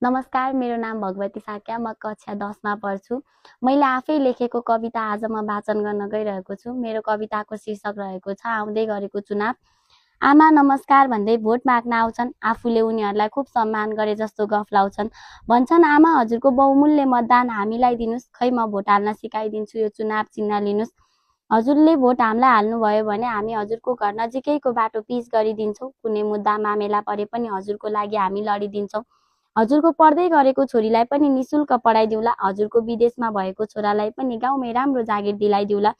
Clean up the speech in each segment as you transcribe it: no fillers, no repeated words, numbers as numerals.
नमस्कार, मेरो नाम भगवती साक्या। म कक्षा 10 मा पढ्छु। मैले आफै लेखेको कविता आज म वाचन गर्न गइरहेको छु। मेरो कविताको शीर्षक रहेको छ आउँदै गरेको चुनाव। आमा नमस्कार भन्दै भोट माग्न आउँछन्। आफूले उनीहरूलाई खुब सम्मान गरे जस्तो गफ लाउँछन्। भन्छन् आमा हजुरको बहुमूल्य मतदान हामीलाई दिनुस्। खै म भोट हाल्न सिकाइदिन्छु, यो चुनाव चिन्ह लिनुस्। हजुरले भोट हामीलाई हाल्नुभयो भने हामी हजुरको घर नजिकैको बाटो पिच गरिदिन्छौँ। कुनै मुद्दा मामेला परे पनि हजुरको लागि हामी लडिदिन्छौँ। हजुरको पढ्दै गरेको छोरीलाई पनि निशुल्क पढाइदिउँला। हजुरको विदेशमा भएको छोरालाई पनि गाउँमै राम्रो जागिर दिलाइदिउँला।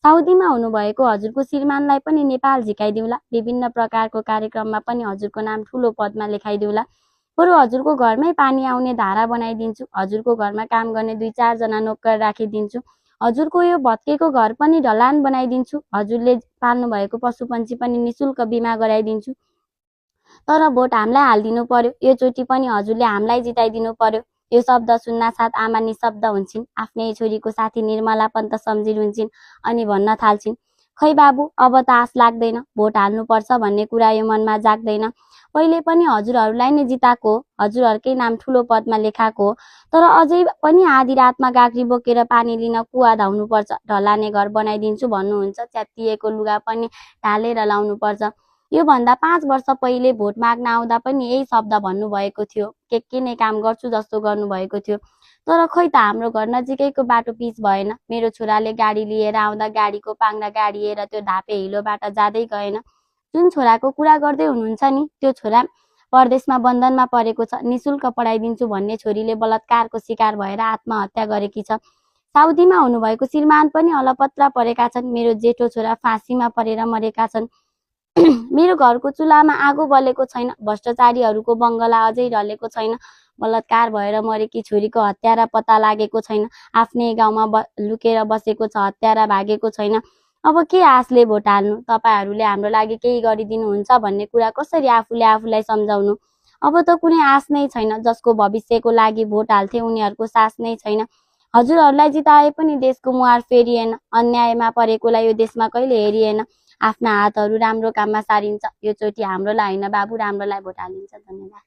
साउदीमा हुनुभएको हजुरको श्रीमानलाई पनि नेपाल झिकाइदिउँला। विभिन्न प्रकारको कार्यक्रममा पनि हजुरको नाम ठुलो पदमा लेखाइदिउँला। बरु हजुरको घरमै पानी आउने धारा बनाइदिन्छु। हजुरको घरमा काम गर्ने 2-4 जना नोकर राखिदिन्छु। हजुरको यो भत्केको घर पनि ढलान बनाइदिन्छु। हजुरले पाल्नु भएको पशुपन्छी पनि निशुल्क बिमा गराइदिन्छु। तर भोट हामीलाई हालिदिनु पर्यो। यो चोटि पनि हजुरले हामीलाई जिताइदिनु पर्यो। यो शब्द सुन्नासाथ आमा निशब्द हुन्छन्। आफ्नै छोरीको साथी निर्मला पन्त सम्झिर हुन्छन् अनि भन्न थाल्छिन्, खै बाबु अब त आश लाग्दैन, भोट हाल्नुपर्छ भन्ने कुरा यो मनमा जाग्दैन। पहिले पनि हजुरहरूलाई नै जिताएको हो, हजुरहरूकै नाम ठुलो पदमा लेखाएको हो। तर अझै पनि आधी रातमा गाग्री बोकेर पानी लिन कुवा धाउनुपर्छ। ढलाने घर बनाइदिन्छु भन्नुहुन्छ, च्यातिएको लुगा पनि ढालेर लाउनुपर्छ। यो भन्दा 5 वर्ष पहिले भोट माग्न आउँदा पनि यही शब्द भन्नुभएको थियो। के नै काम गर्छु जस्तो गर्नुभएको थियो। तर खै त हाम्रो घर नजिकैको बाटो पिच भएन। मेरो छोराले गाडी लिएर आउँदा गाडीको पाङ्रा गाडिएर त्यो धापे हिलोबाट जाँदै गएन। जुन छोराको कुरा गर्दै हुनुहुन्छ नि, त्यो छोरा परदेशमा बन्धनमा परेको छ। निशुल्क पढाइदिन्छु भन्ने छोरीले बलात्कारको शिकार भएर आत्महत्या गरेकी छ। साउदीमा हुनुभएको श्रीमान पनि अलपत्र परेका छन्। मेरो जेठो छोरा फाँसीमा परेर मरेका छन्। मेरो घरको चुलामा आगो बलेको छैन। भ्रष्टाचारीहरूको बङ्गला अझै ढलेको छैन। बलात्कार भएर मरेकी छोरीको हत्यारा पत्ता लागेको छैन। आफ्नै गाउँमा लुकेर बसेको छ, हत्यारा भागेको छैन। अब के आशले भोट हाल्नु? तपाईहरूले हाम्रो लागि केही गरिदिनुहुन्छ भन्ने कुरा कसरी आफूले आफूलाई सम्झाउनु? अब त कुनै आश नै छैन। जसको भविष्यको लागि भोट हाल्थे उनीहरूको सास नै छैन। हजुरहरूलाई जिताए पनि देशको मुहार फेरिएन। अन्यायमा परेकोलाई यो देशमा कहिले हेरिएन। आफ्ना हातहरू राम्रो काममा सारिन्छ। यो चोटि हाम्रोलाई होइन बाबु, राम्रोलाई भोट हालिन्छ। धन्यवाद।